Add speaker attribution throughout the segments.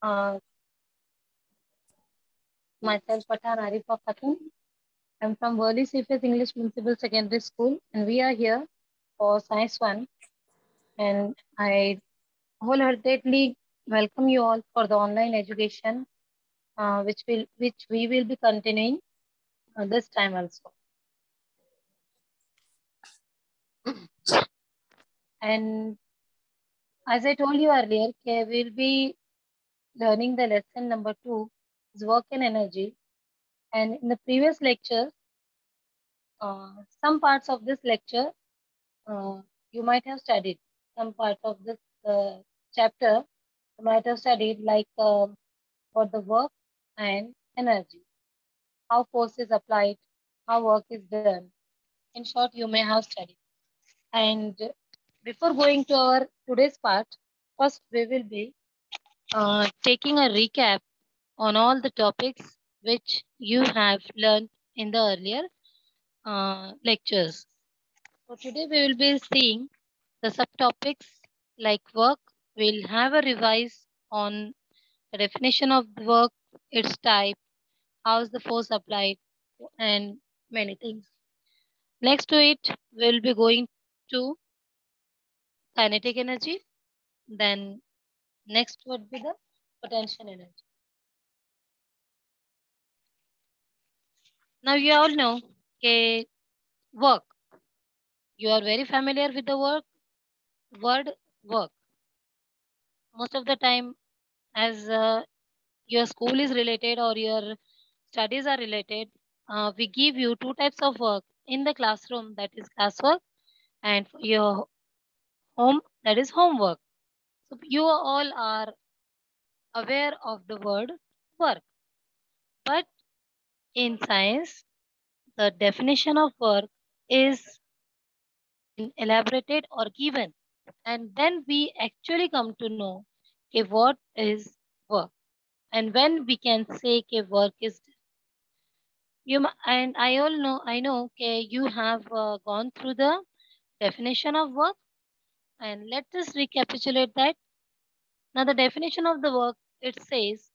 Speaker 1: Uh, Myself, Pathan Arifa Khatun. I'm from Worli CFS English Municipal Secondary School, and we are here for Science 1. And I wholeheartedly welcome you all for the online education, which we will be continuing this time also. And as I told you earlier, okay, we'll be learning the lesson number 2, is work and energy. And in the previous lecture, some parts of this lecture you might have studied. Some parts of this chapter you might have studied, like for the work and energy, how force is applied, how work is done. In short, you may have studied. And before going to our today's part, first we will be taking a recap on all the topics which you have learned in the earlier lectures. So today we will be seeing the subtopics like work. We'll have a revise on the definition of the work, its type, how is the force applied, and many things. Next to it, we'll be going to kinetic energy. Then next would be the potential energy. Now you all know, okay, work. You are very familiar with the word work. Most of the time, as your school is related or your studies are related, we give you two types of work in the classroom, that is classwork, and for your home, that is homework. So you all are aware of the word work. But in science, the definition of work is elaborated or given. And then we actually come to know what is work. And when we can say work is and I know okay, you have gone through the definition of work, and let us recapitulate that. Now the definition of the work, it says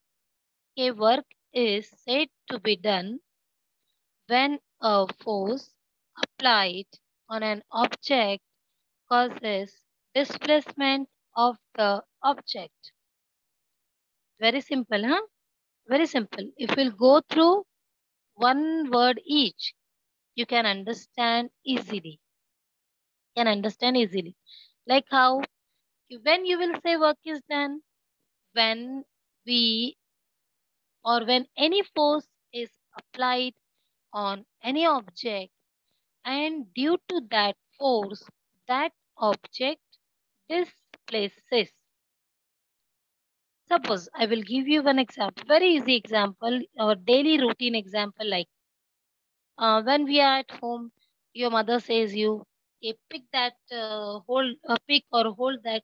Speaker 1: work is said to be done when a force applied on an object causes displacement of the object. Very simple, huh? Very simple. If we'll go through one word each, you can understand easily. Like how when you will say work is done, when we or when any force is applied on any object, and due to that force, that object displaces. Suppose I will give you one example, very easy example, or daily routine example, like when we are at home, your mother says you, pick that pick or hold that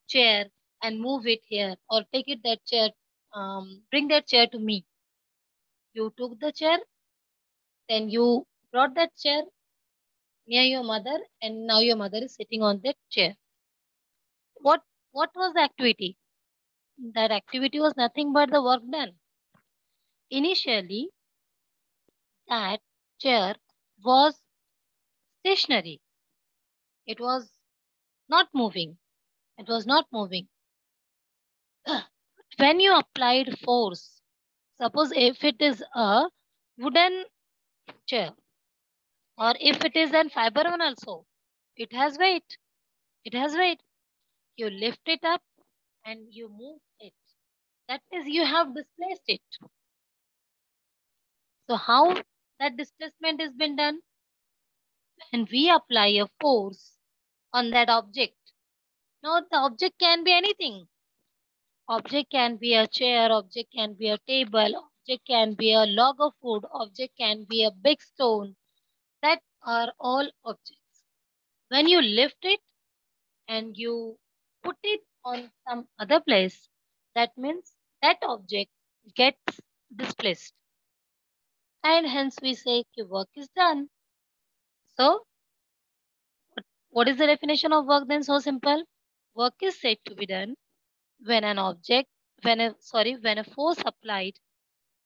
Speaker 1: chair and move it here, or take it that chair, bring that chair to me. You took the chair, then you brought that chair near your mother, and now your mother is sitting on that chair. What was the activity? That activity was nothing but the work done. Initially, that chair was stationary. It was not moving. It was not moving. When you applied force, suppose if it is a wooden chair, or if it is an fiber one also, it has weight. It has weight. You lift it up and you move it. That is, you have displaced it. So how that displacement has been done? When we apply a force on that object. Now the object can be anything. Object can be a chair, object can be a table, object can be a log of wood, object can be a big stone. That are all objects. When you lift it and you put it on some other place, that means that object gets displaced. And hence we say work is done. So what is the definition of work then? So simple. Work is said to be done when an object when a force applied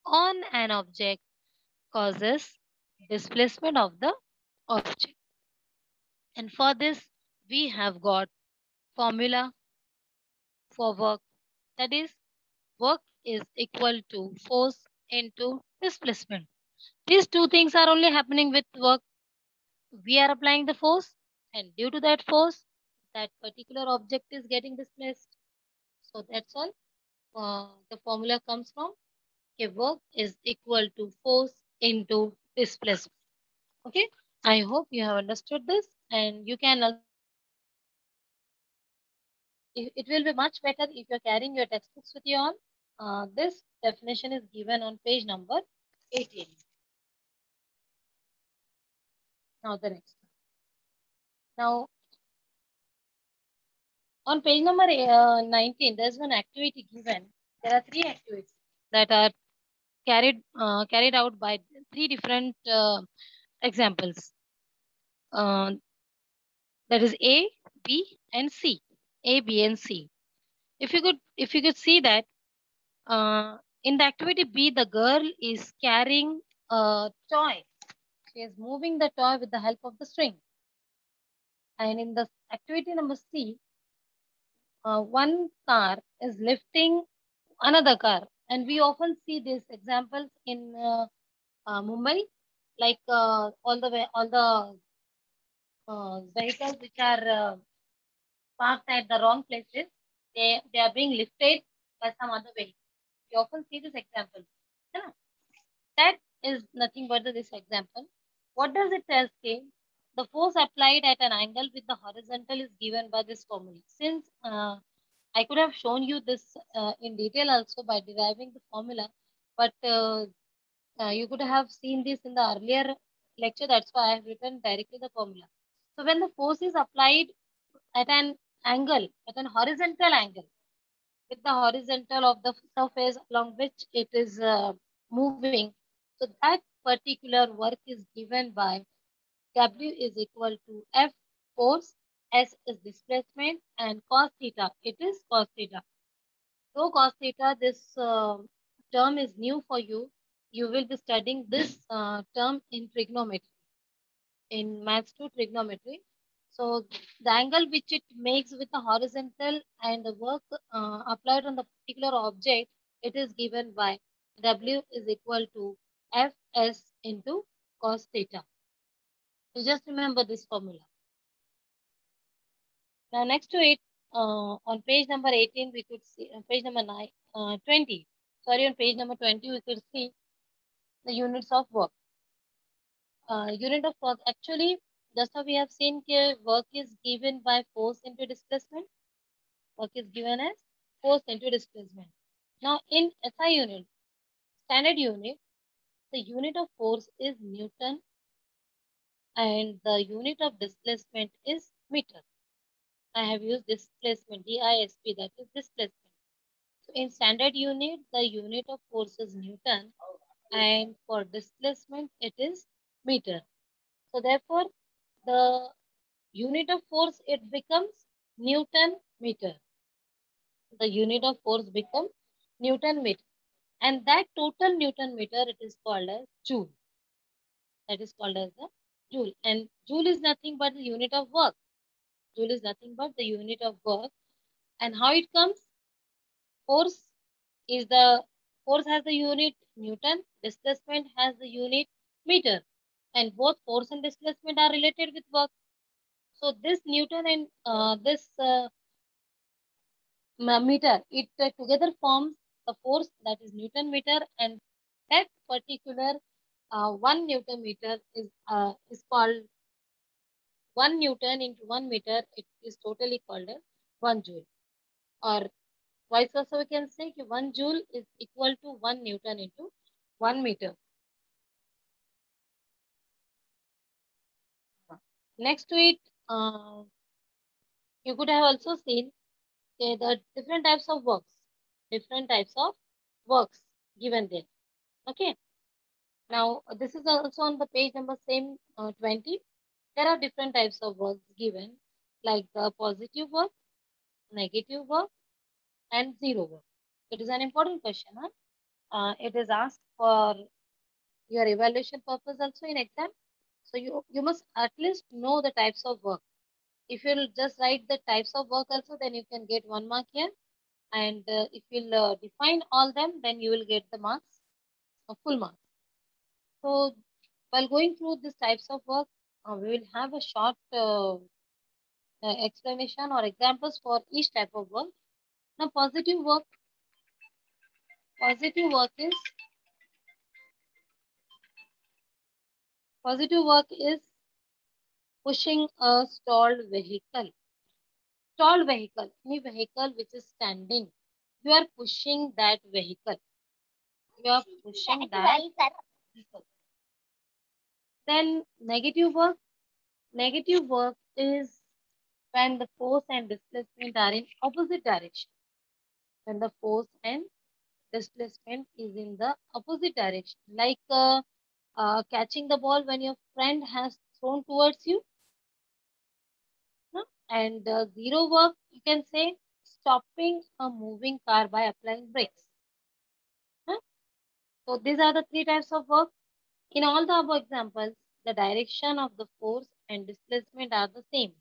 Speaker 1: on an object causes displacement of the object. And for this, we have got formula for work. That is, work is equal to force into displacement. These two things are only happening with work. We are applying the force, and due to that force, that particular object is getting displaced. So that's all. The formula comes from work is equal to force into displacement. Okay, I hope you have understood this, and you can also it will be much better if you're carrying your textbooks with you all. This definition is given on page number 18. Now the next one. Now on page number 19, there's one activity given. There are three activities that are carried out by three different examples. That is A, B, and C. A, B, and C. If you could see that in the activity B, the girl is carrying a toy. She is moving the toy with the help of the string. And in the activity number C, one car is lifting another car. And we often see these examples in Mumbai, like all the vehicles which are parked at the wrong places, they are being lifted by some other vehicle. We often see this example. Yeah. That is nothing but this example. What does it tell? Say the force applied at an angle with the horizontal is given by this formula. Since I could have shown you this in detail also by deriving the formula, but you could have seen this in the earlier lecture. That's why I have written directly the formula. So when the force is applied at an angle, at an horizontal angle, with the horizontal of the surface along which it is moving, so that particular work is given by W is equal to F force, S is displacement, and cos theta, it is cos theta. So cos theta, this term is new for you. You will be studying this term in trigonometry, in maths 2 trigonometry. So the angle which it makes with the horizontal and the work applied on the particular object, it is given by W is equal to Fs into cos theta. So just remember this formula. Now next to it, on page number 18, we could see, page number 20. Sorry, on page number 20, we could see the units of work. Unit of work, actually, just how we have seen here, work is given by force into displacement. Work is given as force into displacement. Now in SI unit, standard unit, the unit of force is Newton and the unit of displacement is meter. I have used displacement, DISP, that is displacement. So in standard unit, the unit of force is Newton and for displacement, it is meter. So therefore, the unit of force, it becomes Newton meter. The unit of force becomes Newton meter. And that total Newton meter, it is called as joule. That is called as the joule. And joule is nothing but the unit of work. Joule is nothing but the unit of work. And how it comes? Force is the force has the unit Newton, displacement has the unit meter. And both force and displacement are related with work. So this Newton and this meter, it together forms the force, that is Newton meter, and that particular 1 Newton meter is called 1 Newton into 1 meter. It is totally called as 1 joule, or vice versa. We can say 1 joule is equal to 1 Newton into 1 meter. Next to it, you could have also seen the different types of works, different types of works given there. Okay. Now, this is also on the page number same 20. There are different types of works given, like the positive work, negative work, and zero work. It is an important question. Huh? It is asked for your evaluation purpose also in exam. So you must at least know the types of work. If you'll just write the types of work also, then you can get 1 mark here. And if you'll define all them, then you will get the marks, full marks. So while going through these types of work, we will have a short explanation or examples for each type of work. Now, positive work is positive work is pushing a stalled vehicle. Stalled vehicle, any vehicle which is standing. You are pushing that vehicle. You are pushing that vehicle. Then negative work is when the force and displacement are in opposite direction. When the force and displacement is in the opposite direction. Like catching the ball when your friend has thrown towards you. No? And zero work, you can say stopping a moving car by applying brakes. Huh? So these are the three types of work. In all the above examples, the direction of the force and displacement are the same.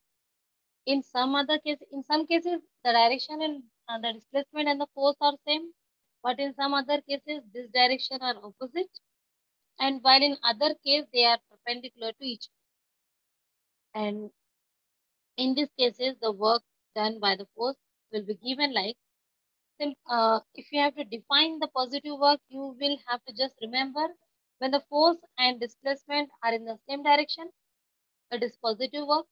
Speaker 1: In some cases, the direction and the displacement and the force are same, but in some other cases, this direction are opposite, and while in other case they are perpendicular to each other. And in these cases, the work done by the force will be given like if you have to define the positive work, you will have to just remember when the force and displacement are in the same direction, it is positive work.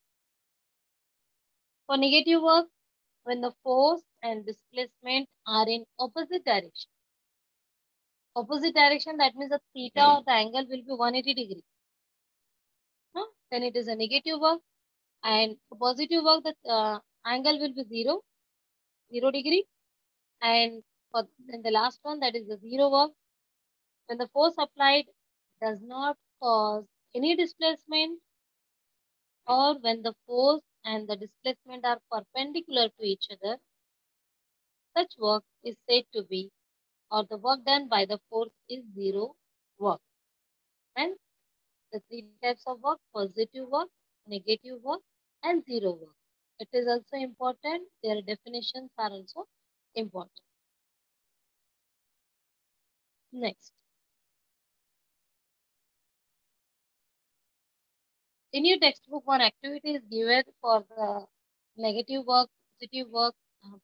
Speaker 1: For negative work, when the force and displacement are in opposite direction. Opposite direction, that means the theta or the angle will be 180 degree. Huh? Then it is a negative work. And for positive work, the angle will be 0 degree. And for then the last one, that is the zero work. When the force applied does not cause any displacement, or when the force and the displacement are perpendicular to each other, such work is said to be, or the work done by the force is zero work. And the three types of work: positive work, negative work, and zero work. It is also important. Their definitions are also important. Next, in your textbook, one activity is given for the negative work,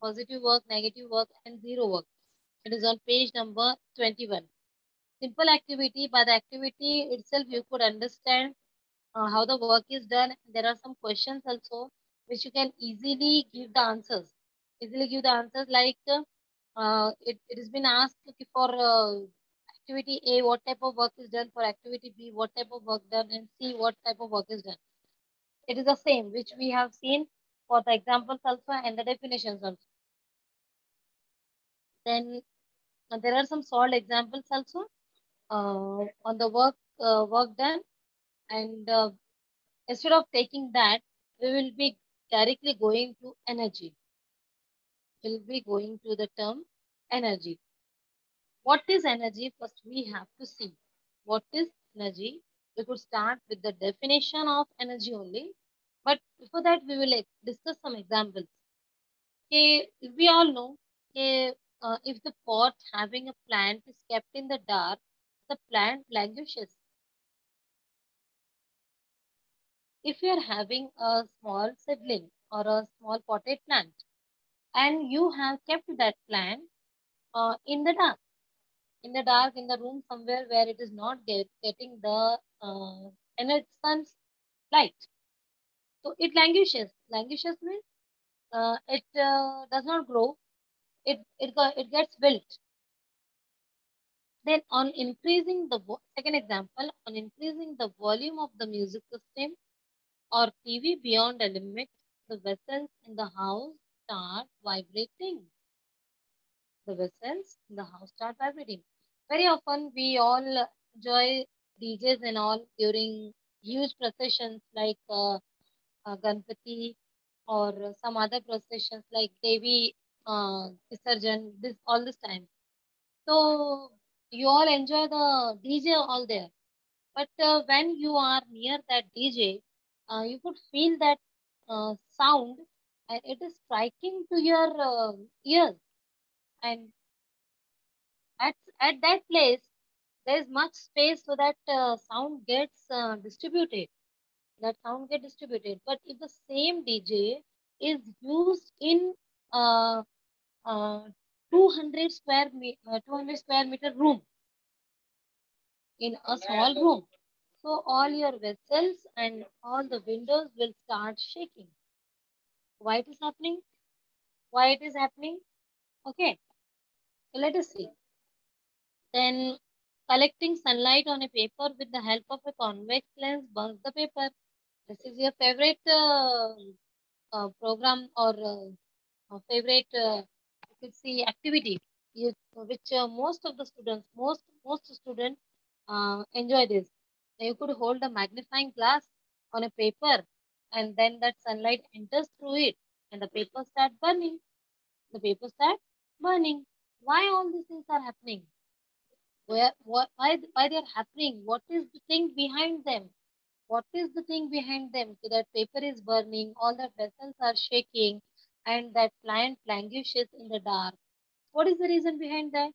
Speaker 1: positive work, negative work, and zero work. It is on page number 21. Simple activity. By the activity itself, you could understand how the work is done. There are some questions also which you can easily give the answers. Easily give the answers like it has been asked for activity A, what type of work is done, for activity B, what type of work done, and C, what type of work is done. It is the same which we have seen for the examples also and the definitions also. Then there are some solved examples also on the work done, and instead of taking that, we will be directly going to energy. We'll be going to the term energy. What is energy? First, we have to see what is energy. We could start with the definition of energy only, but before that, we will discuss some examples. Okay, we all know, okay, if the pot having a plant is kept in the dark, the plant languishes. If you are having a small seedling or a small potted plant, and you have kept that plant in the dark, in the room somewhere where it is not getting the sun's light, so it languishes. Languishes means it does not grow. It gets wilt. Then on increasing the second example, on increasing the volume of the music system or TV beyond a limit, the vessels in the house start vibrating. The vessels in the house start vibrating. Very often we all enjoy DJs and all during huge processions like Ganpati or some other processions like Devi Visarjan, this all this time. So you all enjoy the DJ all there. But when you are near that DJ, you could feel that sound, and it is striking to your ears. And at, at that place, there is much space so that sound gets distributed. That sound get distributed. But if the same DJ is used in uh, uh, 200 square meter room, in a small room, so all your vessels and all the windows will start shaking. Why it is happening? Why it is happening? Okay, so let us see. Then collecting sunlight on a paper with the help of a convex lens burns the paper. This is your favorite program or favorite you could see activity which most of the students, most students enjoy this. You could hold a magnifying glass on a paper, and then that sunlight enters through it, and the paper start burning. The paper start burning. Why all these things are happening? Why they're happening? What is the thing behind them? What is the thing behind them? So that paper is burning, all the vessels are shaking, and that plant languishes in the dark. What is the reason behind that?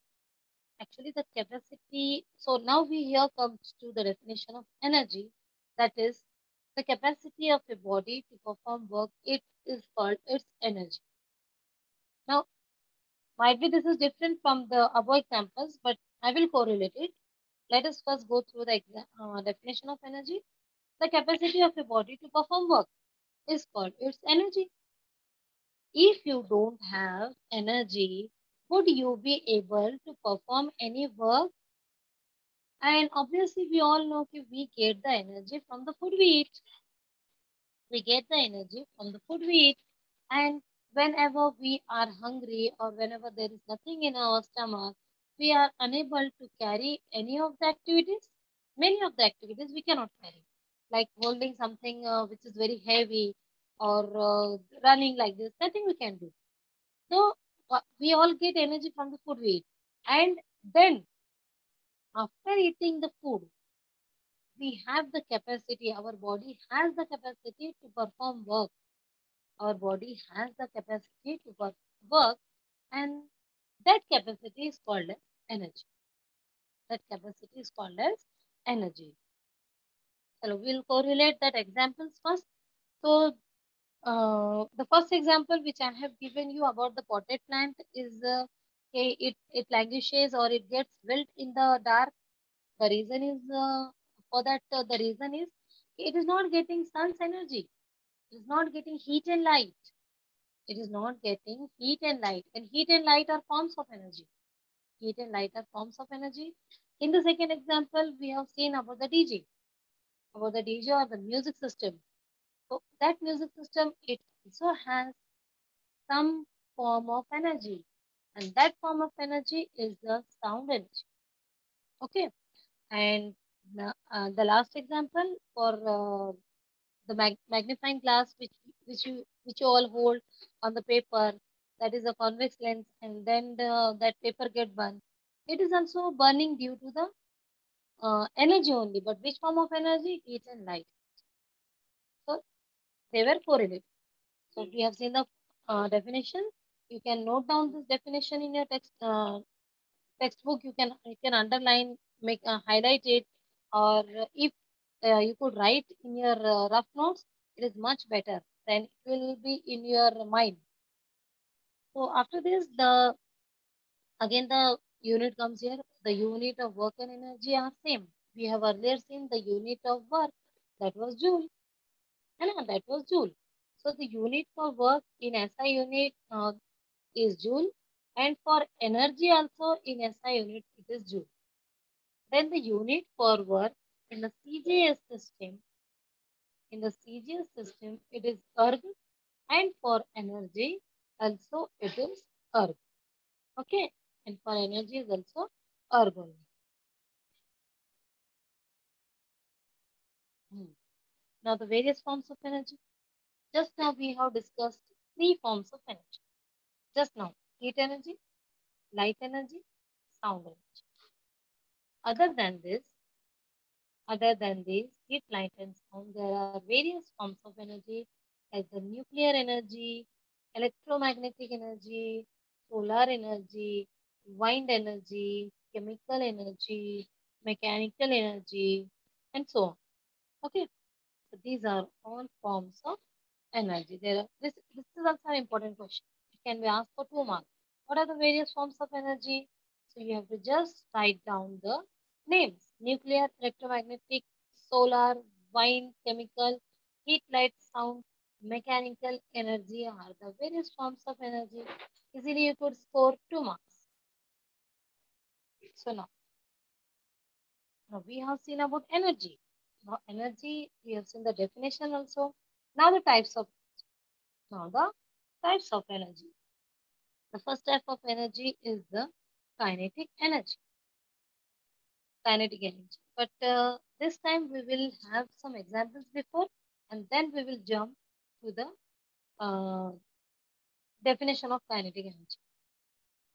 Speaker 1: Actually, the capacity. So now we here comes to the definition of energy. That is the capacity of a body to perform work. It is called its energy. Now, might be this is different from the above examples, but I will correlate it. Let us first go through the definition of energy. The capacity of a body to perform work is called its energy. If you don't have energy, would you be able to perform any work? And obviously, we all know that we get the energy from the food we eat. We get the energy from the food we eat. And whenever we are hungry or whenever there is nothing in our stomach, we are unable to carry any of the activities. Many of the activities we cannot carry, like holding something which is very heavy or running like this, nothing we can do. So we all get energy from the food we eat. And then after eating the food, we have the capacity, our body has the capacity to perform work. Our body has the capacity to work, and that capacity is called as energy. That capacity is called as energy. So we'll correlate that examples first. So the first example which I have given you about the potted plant is it languishes or it gets wilt in the dark. The reason is for that the reason is it is not getting sun's energy. It is not getting heat and light. It is not getting heat and light. And heat and light are forms of energy. Heat and light are forms of energy. In the second example, we have seen about the DJ, about the DJ or the music system. So that music system, it also has some form of energy. And that form of energy is the sound energy. Okay. And the last example for the magnifying glass which you all hold on the paper, that is a convex lens, and then that paper get burned. It is also burning due to the energy only, but which form of energy? Heat and light. So they were correlated. So we have seen the definition. You can note down this definition in your textbook. You can underline, make highlight it, or if you could write in your rough notes, it is much better. Then it will be in your mind. So after this, the again the unit comes here. The unit of work and energy are same. We have earlier seen the unit of work, that was joule, and that was joule. So the unit for work in SI unit is joule, and for energy also in SI unit it is joule. Then the unit for work in the CJS system, it is erg, and for energy also it is erg. Okay, and for energy is also erg only. Now the various forms of energy. Just now we have discussed three forms of energy. Just now heat energy, light energy, sound energy. Other than this, other than these, heat, light, and sound, there are various forms of energy like the nuclear energy, electromagnetic energy, solar energy, wind energy, chemical energy, mechanical energy, and so on. Okay, so these are all forms of energy. This is also an important question. It can be asked for 2 marks. What are the various forms of energy? So you have to just write down the names: nuclear, electromagnetic, solar, wind, chemical, heat, light, sound, mechanical energy are the various forms of energy. Easily you could score 2 marks. So now we have seen about energy. Now energy, we have seen the definition also. Now the types of energy. The first type of energy is the kinetic energy. Kinetic energy. But this time we will have some examples before, and then we will jump to the uh, definition of kinetic energy.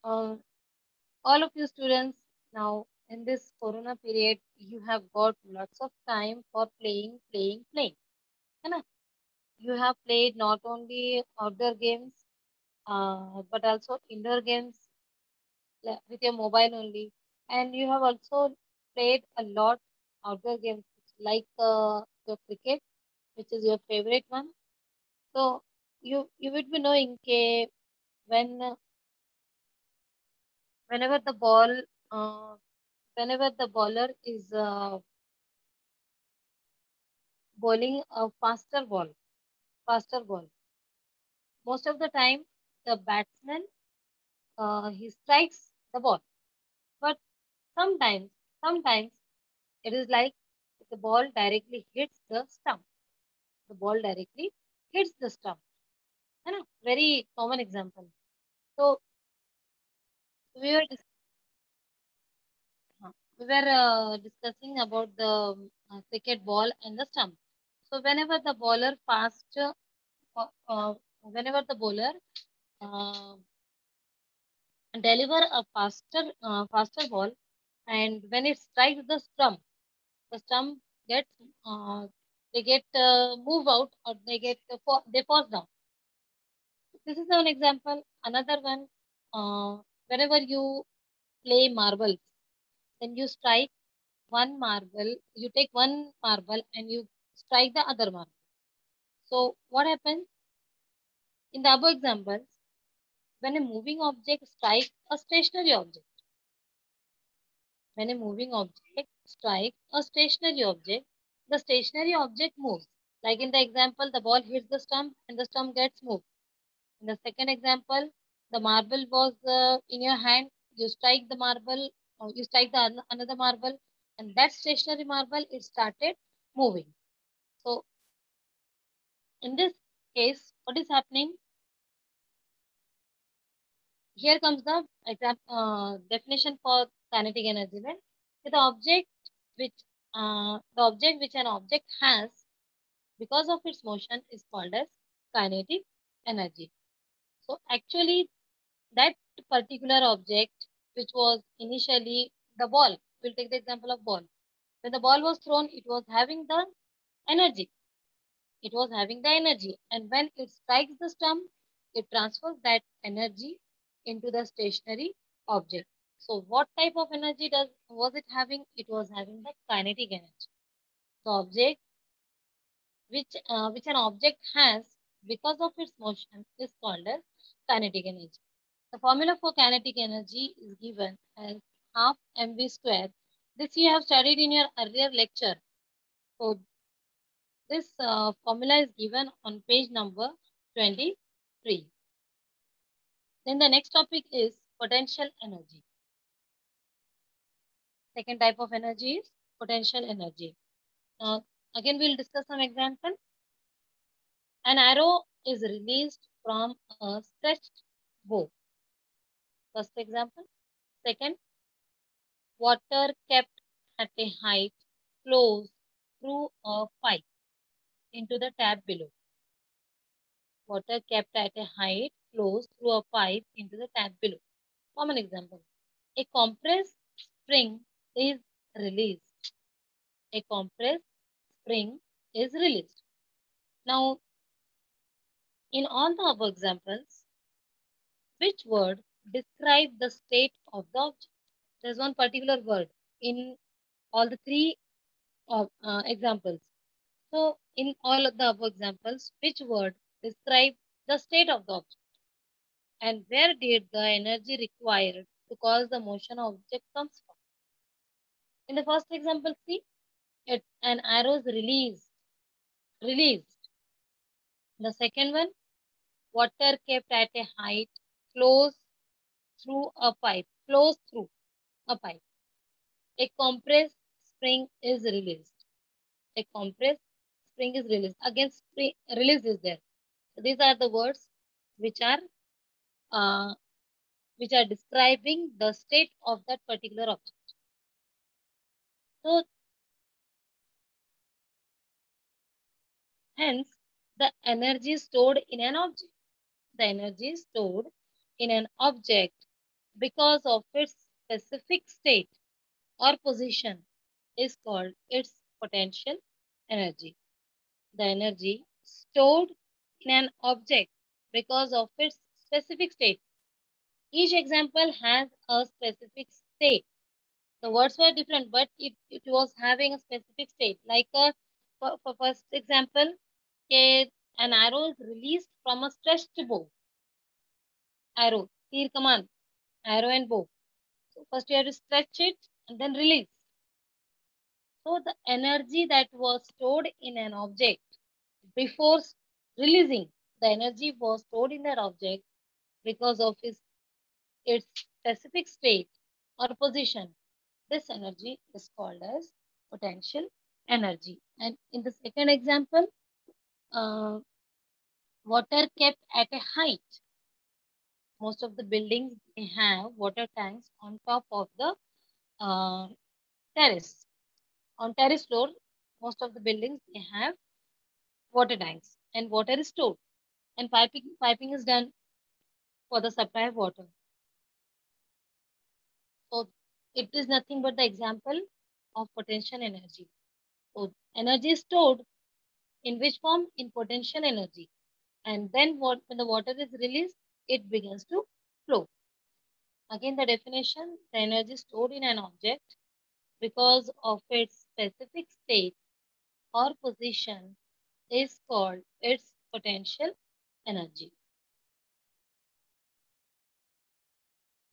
Speaker 1: All of you students, now in this corona period, you have got lots of time for playing. है ना? You have played not only outdoor games, but also indoor games with your mobile only. And you have also played a lot outdoor games like your cricket, which is your favorite one. So you would be knowing that when whenever the ball uh, whenever the bowler is bowling a faster ball, most of the time the batsman he strikes the ball, but sometimes sometimes it is like the ball directly hits the stump. The ball directly hits the stump. है ना? Very common example. So we were dis- discussing about the cricket ball and the stump. So uh, uh, whenever the bowler uh, deliver a faster ball, and when it strikes the stump gets they get move out, or they fall down. This is an example. Another one, whenever you play marbles, then you strike one marble, you take one marble and you strike the other marble. So what happens in the above examples, when a moving object strikes a stationary object, when a moving object strikes a stationary object, the stationary object moves. Like in the example, the ball hits the stump and the stump gets moved. In the second example, the marble was in your hand. You strike the marble, or you strike the another marble, and that stationary marble it started moving. So in this case, what is happening? Here comes the definition for kinetic energy. Then, which the object which an object has because of its motion is called as kinetic energy. So actually, that particular object which was initially the ball, we'll take the example of ball. When the ball was thrown, it was having the energy. It was having the energy, and when it strikes the stump, it transfers that energy into the stationary object. So what type of energy was it having? It was having the kinetic energy. The object which an object has because of its motion is called as kinetic energy. The formula for kinetic energy is given as half mv square. This you have studied in your earlier lecture. So this formula is given on page number 23. Then the next topic is potential energy. Second type of energy is potential energy. Again, we'll discuss some example. An arrow is released from a stretched bow. First example. Second, water kept at a height flows through a pipe into the tap below. Water kept at a height flows through a pipe into the tap below. Common example. A compressed spring is released. A compressed spring is released. Now, in all the above examples, which word describe the state of the object? There's one particular word in all the three examples. So, in all of the above examples, which word describe the state of the object? And where did the energy required to cause the motion of object comes from? In the first example, see, an arrow is released. The second one, water kept at a height flows flows through a pipe. A compressed spring is released. A compressed spring is released. Again, spring release is there. So these are the words which are uh, describing the state of that particular object. So hence, the energy stored in an object. The energy stored in an object because of its specific state or position is called its potential energy. The energy stored in an object because of its specific state. Each example has a specific state. The words were different, but it was having a specific state. Like for first example, an arrow is released from a stretched bow. Arrow, tir kaman, arrow and bow. So first you have to stretch it and then release. So the energy that was stored in an object before releasing, the energy was stored in that object because of its specific state or position. This energy is called as potential energy. And in the second example, uh, water kept at a height. Most of the buildings they have water tanks on top of the uh, terrace. On terrace floor, most of the buildings they have water tanks and water is stored and piping is done for the supply of water. So it is nothing but the example of potential energy. So energy is stored in which form? In potential energy. And then when the water is released, it begins to flow. Again, the definition, the energy stored in an object because of its specific state or position is called its potential energy.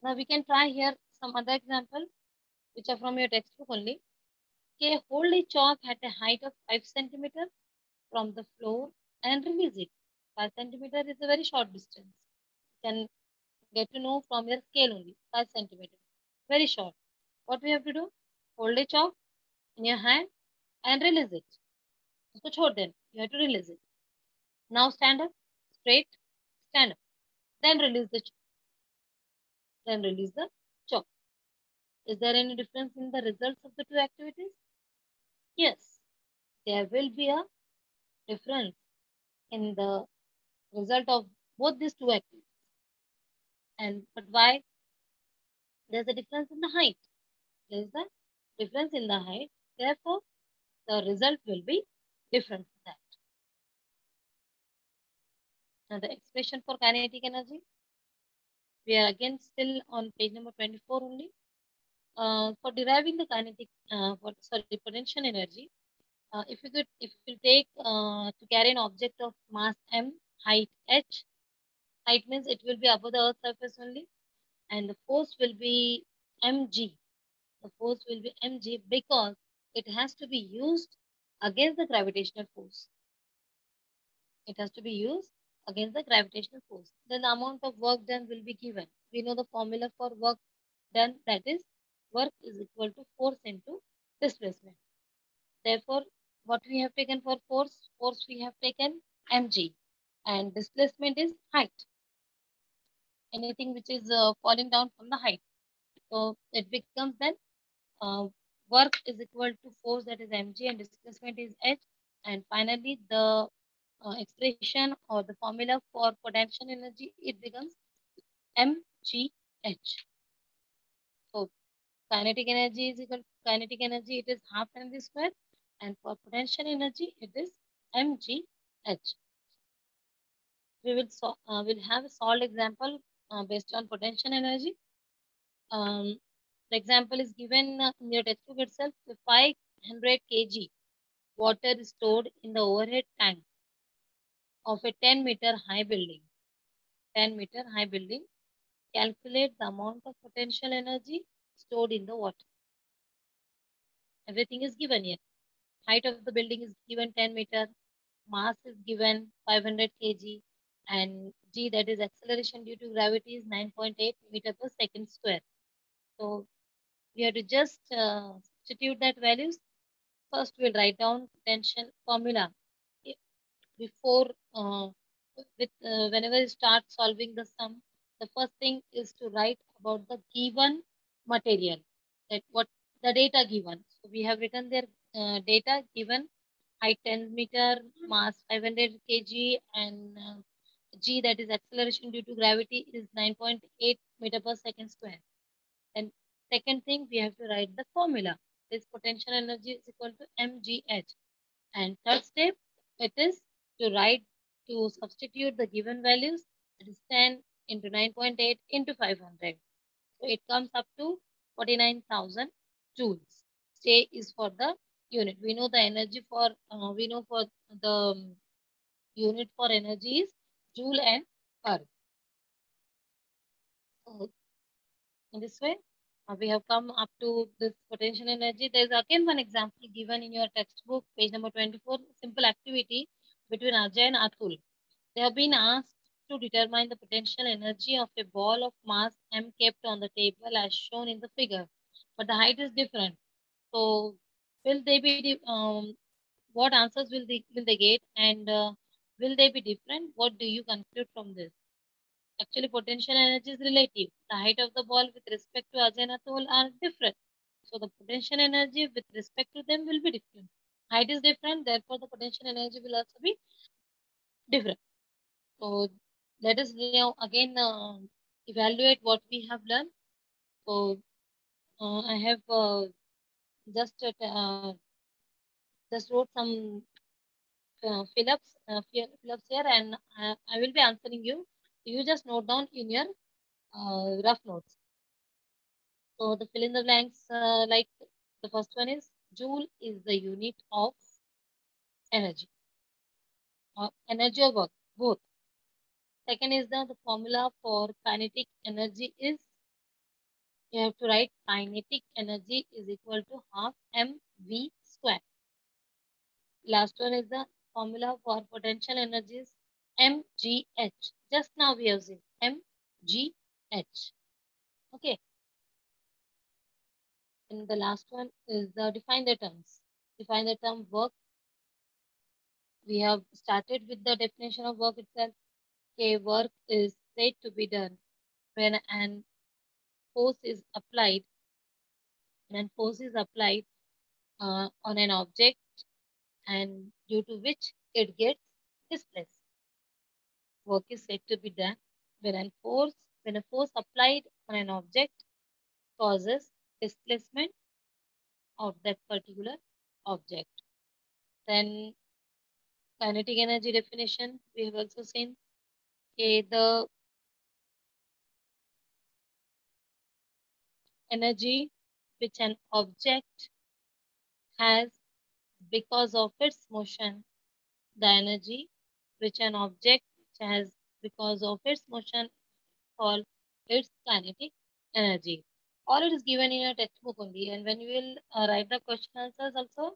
Speaker 1: Now we can try here some other example which are from your textbook only. Okay, hold a chalk at a height of 5 centimeter from the floor and release it. 5 centimeter is a very short distance. You can get to know from your scale only. 5 centimeter. Very short. What we have to do? Hold a chalk in your hand and release it. उसको छोड़ देना. You have to release it. Now stand up. Straight. Stand up. Then release the chalk. Then release the chalk. Is there any difference in the results of the two activities? Yes. There will be a difference in the result of both these two activities. And but why? There's a difference in the height. There is a difference in the height. Therefore, the result will be different from that. Now, the expression for kinetic energy. We are again still on page number 24 only. For deriving the potential energy, if you take to carry an object of mass m, height h, height means it will be above the Earth's surface only, and the force will be mg. The force will be mg because it has to be used against the gravitational force. It has to be used against the gravitational force. Then the amount of work done will be given. We know the formula for work done, that is work is equal to force into displacement. Therefore, what we have taken for force we have taken mg, and displacement is height. Anything which is falling down from the height. So it becomes then uh, work is equal to force, that is mg, and displacement is h. And finally, the expression or the formula for potential energy, it becomes mgh. So kinetic energy is equal to kinetic energy, it is half mv square, and for potential energy, it is mgh. We'll have a solved example based on potential energy. The example is given in your textbook itself. The 500 kg water is stored in the overhead tank of a 10-meter high building. 10-meter high building. Calculate the amount of potential energy stored in the water. Everything is given here. Height of the building is given 10 meter. Mass is given 500 kg. And g, that is acceleration due to gravity, is 9.8 meter per second square. So we have to just substitute that values. First, we'll write down potential formula. Before, whenever you start solving the sum, the first thing is to write about the given material, that what the data given. So we have written their data given, height 10 meter, mass 500 kg, and g, that is acceleration due to gravity, is 9.8 meter per second square. And second thing, we have to write the formula. This potential energy is equal to mgh. And third step, it is to substitute the given values. That is 10 into 9.8 into 500. So it comes up to 49,000 joules. J is for the unit. We know the energy for, we know for the unit for energy is joule and per. So in this way, we have come up to this potential energy. There is again one example given in your textbook, page number 24, simple activity between Ajay and Atul. They have been asked to determine the potential energy of a ball of mass m kept on the table as shown in the figure, but the height is different. So, will they be what answers will they get, and will they be different? What do you conclude from this? Actually, potential energy is relative. The height of the ball with respect to Ajay and Atul are different. So the potential energy with respect to them will be different. Height is different, therefore the potential energy will also be different. So let us now again evaluate what we have learned. So I have just wrote some fill-ups here, and I will be answering you. You just note down in your rough notes. So the fill in the blanks, like the first one is joule is the unit of energy, or energy or work, both. Second is the formula for kinetic energy is, you have to write kinetic energy is equal to half mv square. Last one is the formula for potential energy is mgh. Just now we have seen mgh. Okay. And the last one is the define the terms. Define the term work. We have started with the definition of work itself. Okay, work is said to be done when an force is applied, when force is applied on an object, and due to which it gets displaced. Work is said to be done when a force applied on an object causes displacement of that particular object. Then kinetic energy definition, we have also seen, okay, the energy which an object has because of its motion, the energy which an object has because of its motion called its kinetic energy. All it is given in your textbook only, and when you will write the question answers also,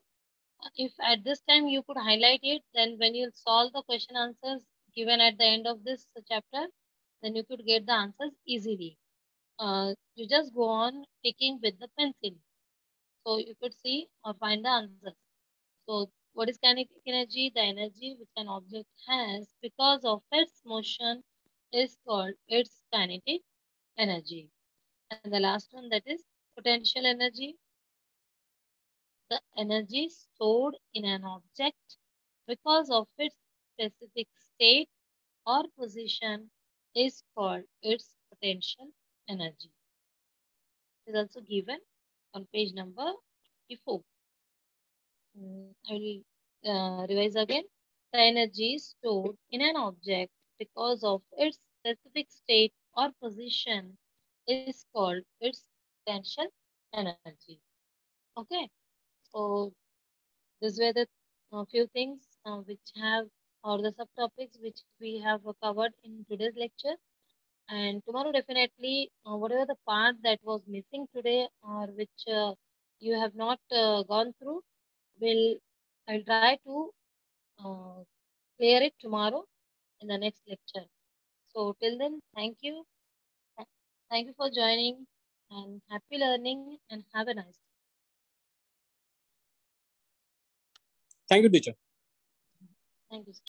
Speaker 1: if at this time you could highlight it, then when you solve the question answers given at the end of this chapter, then you could get the answers easily. You just go on ticking with the pencil. So you could see or find the answers. So what is kinetic energy? The energy which an object has because of its motion is called its kinetic energy. And the last one, that is potential energy. The energy stored in an object because of its specific state or position is called its potential energy. It is also given on page number 54. I will revise again. The energy stored in an object because of its specific state or position is called its potential energy. Okay, so these were the few things which have or the subtopics which we have covered in today's lecture. And tomorrow, definitely, whatever the part that was missing today or which you have not gone through, will I'll try to uh, clear it tomorrow in the next lecture. So till then, thank you. Thank you for joining and happy learning and have a nice day.
Speaker 2: Thank you, teacher.
Speaker 1: Thank you.